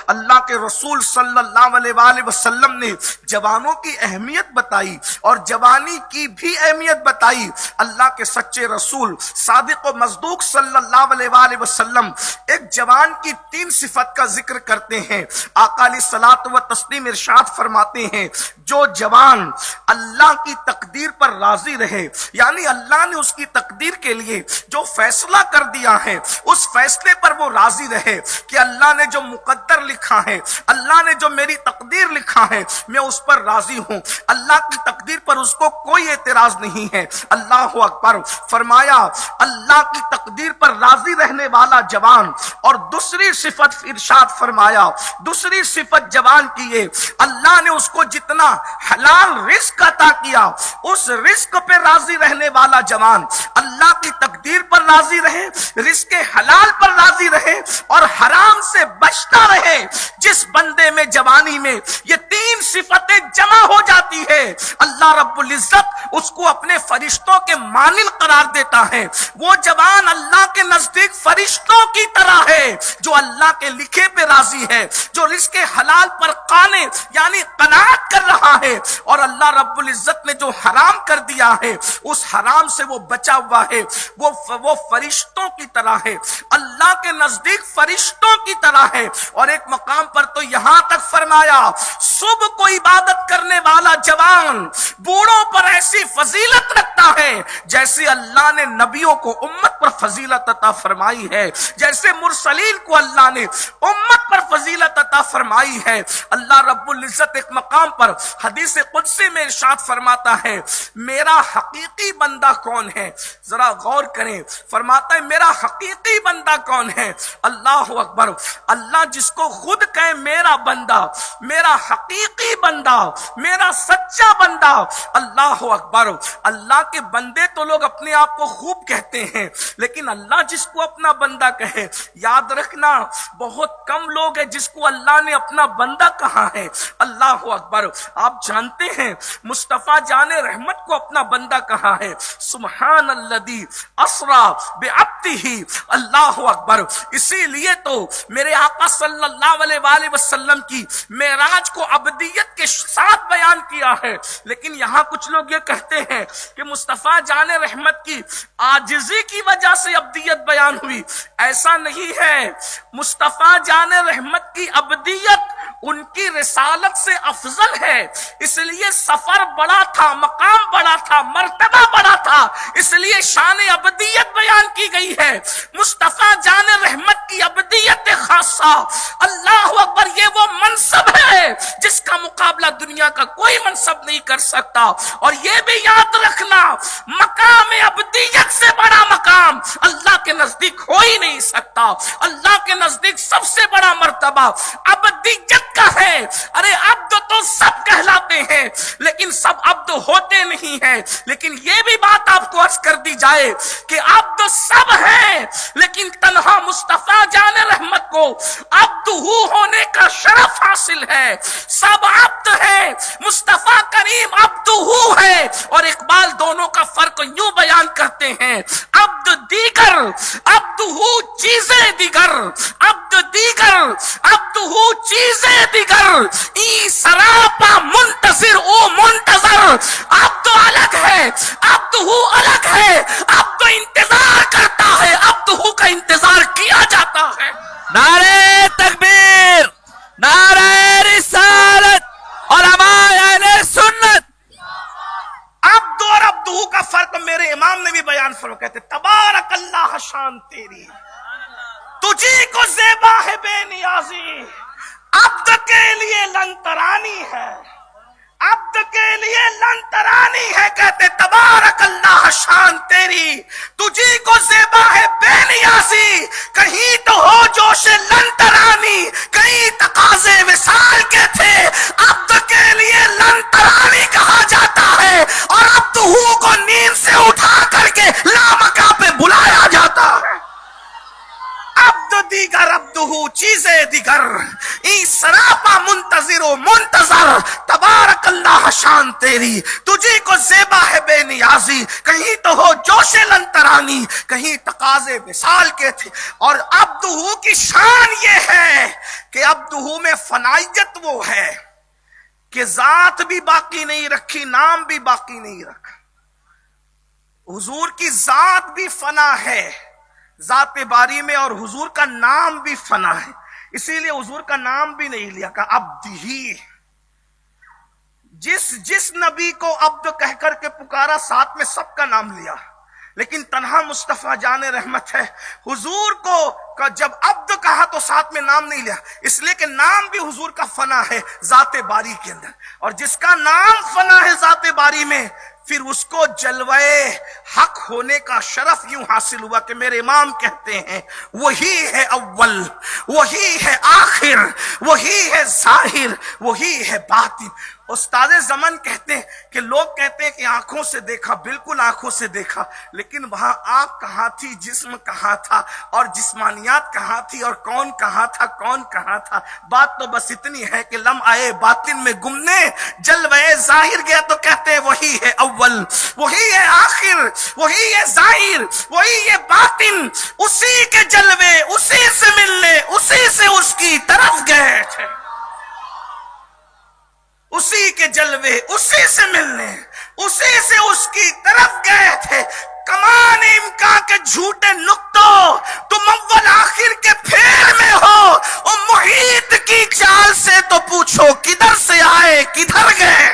اللہ کے رسول صلی اللہ علیہ وآلہ وسلم نے جوانوں کی اہمیت بتائی اور جوانی کی بھی اہمیت بتائی. اللہ کے سچے رسول صادق و مصدوق صلی اللہ علیہ وآلہ وسلم ایک جوان کی 3 صفت کا ذکر کرتے ہیں. آقا علیہ الصلوۃ والتسلیم ارشاد فرماتے ہیں جو جوان اللہ کی تقدیر پر راضی رہے، یعنی اللہ نے اس کی تقدیر کے لیے جو فیصلہ کر دیا ہے اس فیصلے پر وہ راضی رہے کہ اللہ نے جو مقدر لکھا ہے، اللہ نے جو میری تقدیر لکھا ہے میں اس پر راضی ہوں، اللہ کی تقدیر پر اس کو کوئی اعتراض نہیں ہے. اللہ اکبر. فرمایا اللہ کی تقدیر پر راضی رہنے والا جوان. اور دوسری صفت ارشاد فرمایا، دوسری صفت جوان کی یہ، اللہ نے اس کو جتنا حلال رزق عطا کیا اس رزق پہ راضی رہنے والا جوان اللہ کی تقدیر پر راضی رہے، رزق حلال پر راضی رہے اور حرام سے بچتا رہے. جس بندے میں جوانی میں یہ 3 صفتیں جمع ہو جاتی ہے اللہ رب العزت اس کو اپنے فرشتوں کے مانند قرار دیتا ہے. وہ جوان اللہ کے نزدیک فرشتوں کی طرح ہے جو اللہ کے لکھے پہ راضی ہے، جو رزق حلال پر قانے یعنی قناعت کر رہا ہے، اور اللہ رب العزت نے جو حرام کر دیا ہے اس حرام سے وہ بچا ہوا ہے. وہ فرشتوں کی طرح ہے، اللہ کے نزدیک فرشتوں کی طرح ہے. اور ایک مقام پر تو یہاں تک فرمایا صبح کو عبادت کرنے والا جوان بوڑھوں پر ایسی فضیلت رکھتا ہے جیسے اللہ نے نبیوں کو امت پر فضیلت عطا فرمائی ہے، جیسے مرسلین کو اللہ نے امت پر فضیلت عطا فرمائی ہے. اللہ رب العزت ایک مقام پر حدیث قدسی میں ارشاد فرماتا ہے میرا حقیقی بندہ کون ہے؟ ذرا غور کریں. فرماتا ہے میرا حقیقی بندہ کون ہے؟ اللہ اکبر. اللہ جس کو خود کہے میرا بندہ، میرا حقیقی بندہ، میرا سچا بندہ. اللہ اکبر. اللہ کے بندے تو لوگ اپنے آپ کو خوب کہتے ہیں، لیکن اللہ جس کو اپنا بندہ کہے، یاد رکھنا بہت کم لوگ ہیں جس کو اللہ نے اپنا بندہ کہا ہے. اللہ اکبر. آپ جانتے ہیں مصطفیٰ جان رحمت کو اپنا بندہ کہا ہے. سبحان الذی اسریٰ بعبدہ. اللہ اکبر. اسی لیے تو میرے آقا صلی اللہ علیہ وآلہ وسلم کی معراج کو عبدیت کے ساتھ بیان کیا ہے، لیکن یہاں کچھ لوگ یہ کہتے ہیں کہ مصطفیٰ جان رحمت کی عاجزی کی وجہ سے عبدیت بیان ہوئی. ایسا نہیں ہے. مصطفیٰ جان رحمت کی عبدیت ان کی رسالت سے افضل ہے، اس لیے سفر بڑا تھا، مقام بڑا تھا، مرتبہ بڑا تھا، اس لیے شان عبدیت بیان کی گئی ہے. مصطفیٰ جان رحمت کی عبدیت خاصہ، اللہ اکبر، یہ وہ منصب ہے جس کا مقابلہ دنیا کا کوئی منصب نہیں کر سکتا. اور یہ بھی یاد رکھنا مقام عبدیت سے بڑا مقام اللہ کے نزدیک ہو ہی نہیں سکتا. اللہ کے نزدیک سب سے بڑا مرتبہ عبدیت کا ہے. ارے عبد تو سب کہلاتے ہیں لیکن سب عبد ہوتے نہیں ہیں. لیکن یہ بھی بات آپ کو عرض کر دی جائے کہ عبد سب ہیں لیکن تنہا مصطفیٰ جان رحمت کو عبد ہونے کا شرف حاصل ہے. سب عبد ہیں، مصطفیٰ کریم عبد ہے. اور اقبال دونوں کا فرق یوں بیان کرتے ہیں عبد دیگر، عبد چیزیں دیگر، عبد دیگر، عبد چیزیں دیگر، ای سراپا منتظر او منتظر. عبد الگ ہے، عبد الگ ہے. عبد انتظار کرتا ہے، عبد کا انتظار کیا جاتا ہے. نعرہ تکبیر، نعرہ رسالت، علماء اہل سنت. عبد اور عبدہ کا فرق میرے امام نے بھی بیان فرما، کہتے تبارک اللہ شان تیری، تجھی کو زیبا ہے بے نیازی. عبد کے لیے لنترانی ہے، عبد کے لیے لنترانی ہے. کہتے تبارک اللہ شان تیری، تجھی کو زیبا ہے بے نیازی. کہیں تو ہو جوش لنترانی، کہیں تقاضے وصال کے تھے. عبد کے لیے لنترانی کہا جاتا ہے اور عبد کو نیند سے اٹھا کر کے لامکا پہ بلایا جاتا ہے. عبد دیگر، عبد چیزیں دیگر. ای سراپا منتظر و منتظر تبارک اللہ شان تیری، تجھی کو زیبا ہے بے نیازی، کہیں تو ہو جوش لنترانی، کہیں تقاضے وصال کے تھے۔ اور عبدہ کی شان یہ ہے کہ عبدہ میں فنائیت وہ ہے کہ ذات بھی باقی نہیں رکھی، نام بھی باقی نہیں رکھا۔ حضور کی ذات بھی فنا ہے ذات باری میں، اور حضور کا نام بھی فنا ہے، اسی لیے حضور کا نام بھی نہیں لیا، کہا عبدہی۔ جس نبی کو عبد کہہ کر کے پکارا، ساتھ میں سب کا نام لیا، لیکن تنہا مصطفیٰ جان رحمت ہے، حضور کو جب عبد کہا تو ساتھ میں نام نہیں لیا، اس لیے کہ نام بھی حضور کا فنا ہے ذات باری کے اندر، اور جس کا نام فنا ہے ذات باری میں، پھر اس کو جلوہ حق ہونے کا شرف یوں حاصل ہوا کہ میرے امام کہتے ہیں وہی ہے اول، وہی ہے آخر، وہی ہے ظاہر، وہی ہے باطن۔ استاد زمن کہتے ہیں کہ لوگ کہتے ہیں کہ آنکھوں سے دیکھا، بالکل آنکھوں سے دیکھا، لیکن وہاں آنکھ کہاں تھی، جسم کہاں تھا، اور جسمانیات کہاں تھی، اور کون کہاں تھا، کون کہاں تھا۔ بات تو بس اتنی ہے کہ لمحہ باطن میں گمنے جلوہ ظاہر گیا تو کہتے ہیں وہی ہے اول، وہی ہے آخر، وہی ہے ظاہر، وہی ہے باطن، اسی کے جلوے اسی سے ملنے، اسی سے اس کی طرف گئے تھے، اسی کے جلوے اسی سے ملنے، اسی سے اس کی طرف گئے تھے۔ کمان امکان کے جھوٹے نقطوں، تم اول آخر کے پھیر میں ہو، اور محیط کی چال سے تو پوچھو کدھر سے آئے کدھر گئے۔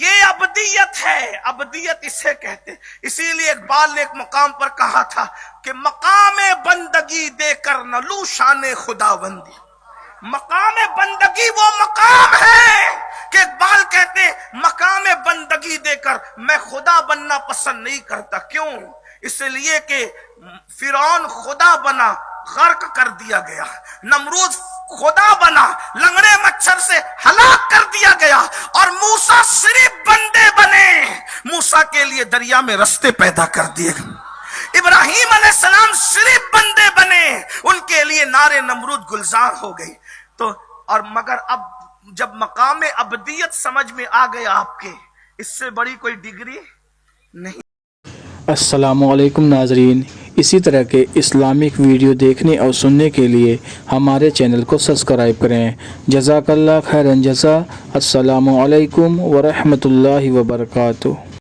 یہ ابدیت ہے، ابدیت اسے کہتے۔ اسی لیے اقبال نے ایک مقام پر کہا تھا کہ مقام بندگی دے کر نہ لوں شان خداوندی۔ مقام بندگی وہ مقام ہے کہ اقبال کہتے ہیں مقام بندگی دے کر میں خدا بننا پسند نہیں کرتا۔ کیوں؟ اس لیے کہ فرعون خدا بنا، غرق کر دیا گیا، نمرود خدا بنا، لنگڑے مچھر سے ہلاک کر دیا گیا، اور موسیٰ صرف بندے بنے، موسیٰ کے لیے دریا میں رستے پیدا کر دیے گئے۔ ابراہیم علیہ السلام صرف بندے بنے، ان کے لیے نار نمرود گلزار ہو گئی۔ تو اور مگر اب جب مقام ابدیت سمجھ میں آ گیا آپ کے، اس سے بڑی کوئی ڈگری نہیں۔ السلام علیکم ناظرین، اسی طرح کے اسلامک ویڈیو دیکھنے اور سننے کے لیے ہمارے چینل کو سبسکرائب کریں۔ جزاک اللہ خیرن جزا۔ السلام علیکم ورحمۃ اللہ وبرکاتہ۔